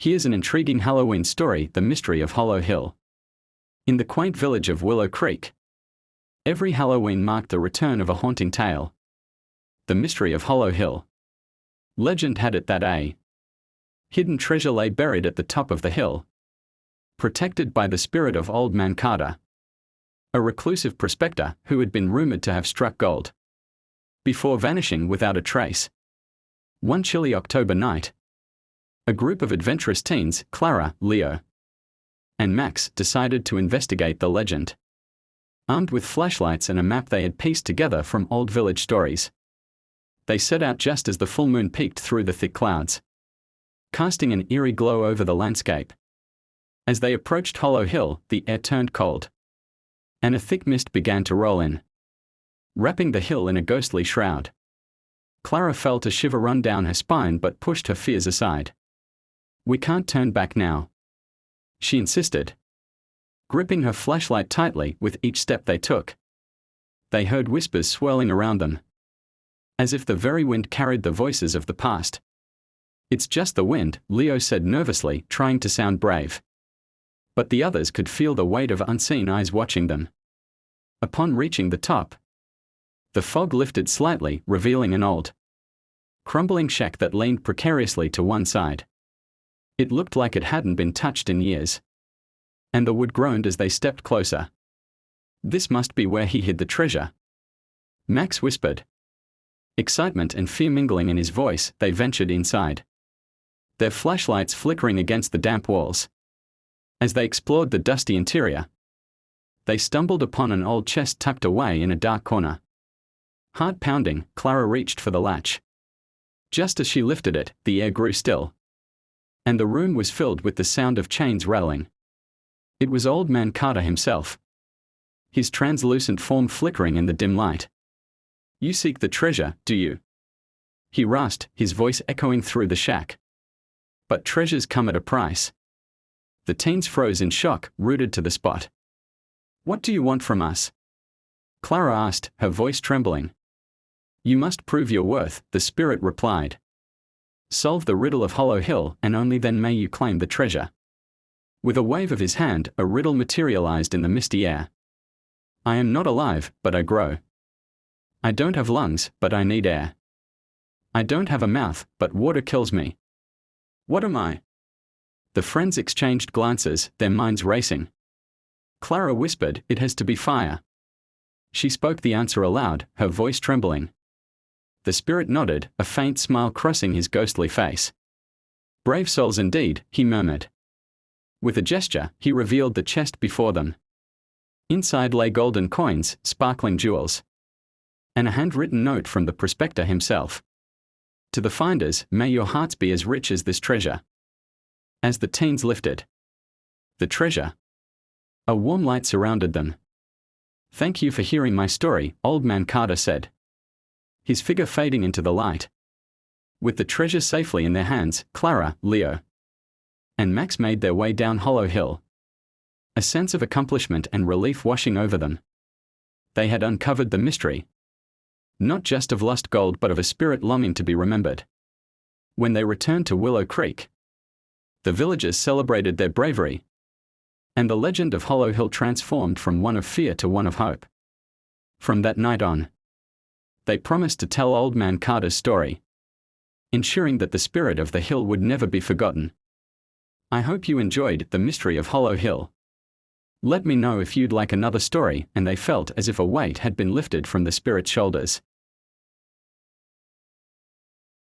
Here's an intriguing Halloween story: The Mystery of Hollow Hill. In the quaint village of Willow Creek, every Halloween marked the return of a haunting tale. The mystery of Hollow Hill. Legend had it that a hidden treasure lay buried at the top of the hill, protected by the spirit of Old Man Carter, a reclusive prospector who had been rumored to have struck gold before vanishing without a trace. One chilly October night, a group of adventurous teens, Clara, Leo, and Max, decided to investigate the legend. Armed with flashlights and a map they had pieced together from old village stories, they set out just as the full moon peeked through the thick clouds, casting an eerie glow over the landscape. As they approached Hollow Hill, the air turned cold, and a thick mist began to roll in, wrapping the hill in a ghostly shroud. Clara felt a shiver run down her spine but pushed her fears aside. "We can't turn back now," she insisted, gripping her flashlight tightly with each step they took. They heard whispers swirling around them, as if the very wind carried the voices of the past. "It's just the wind," Leo said nervously, trying to sound brave. But the others could feel the weight of unseen eyes watching them. Upon reaching the top, the fog lifted slightly, revealing an old, crumbling shack that leaned precariously to one side. It looked like it hadn't been touched in years, and the wood groaned as they stepped closer. "This must be where he hid the treasure," Max whispered. Excitement and fear mingling in his voice, they ventured inside, their flashlights flickering against the damp walls. As they explored the dusty interior, they stumbled upon an old chest tucked away in a dark corner. Heart pounding, Clara reached for the latch. Just as she lifted it, the air grew still, and the room was filled with the sound of chains rattling. It was Old Man Carter himself, his translucent form flickering in the dim light. "You seek the treasure, do you?" he rasped, his voice echoing through the shack. "But treasures come at a price." The teens froze in shock, rooted to the spot. "What do you want from us?" Clara asked, her voice trembling. "You must prove your worth," the spirit replied. "Solve the riddle of Hollow Hill, and only then may you claim the treasure." With a wave of his hand, a riddle materialized in the misty air. "I am not alive, but I grow. I don't have lungs, but I need air. I don't have a mouth, but water kills me. What am I?" The friends exchanged glances, their minds racing. Clara whispered, "It has to be fire." She spoke the answer aloud, her voice trembling. The spirit nodded, a faint smile crossing his ghostly face. "Brave souls indeed," he murmured. With a gesture, he revealed the chest before them. Inside lay golden coins, sparkling jewels, and a handwritten note from the prospector himself. "To the finders, may your hearts be as rich as this treasure." As the teens lifted the treasure, a warm light surrounded them. "Thank you for hearing my story," Old Man Carter said, his figure fading into the light. With the treasure safely in their hands, Clara, Leo, and Max made their way down Hollow Hill, a sense of accomplishment and relief washing over them. They had uncovered the mystery, not just of lost gold but of a spirit longing to be remembered. When they returned to Willow Creek, the villagers celebrated their bravery, and the legend of Hollow Hill transformed from one of fear to one of hope. From that night on, they promised to tell Old Man Carter's story, ensuring that the spirit of the hill would never be forgotten. I hope you enjoyed The Mystery of Hollow Hill. Let me know if you'd like another story, and they felt as if a weight had been lifted from the spirit's shoulders.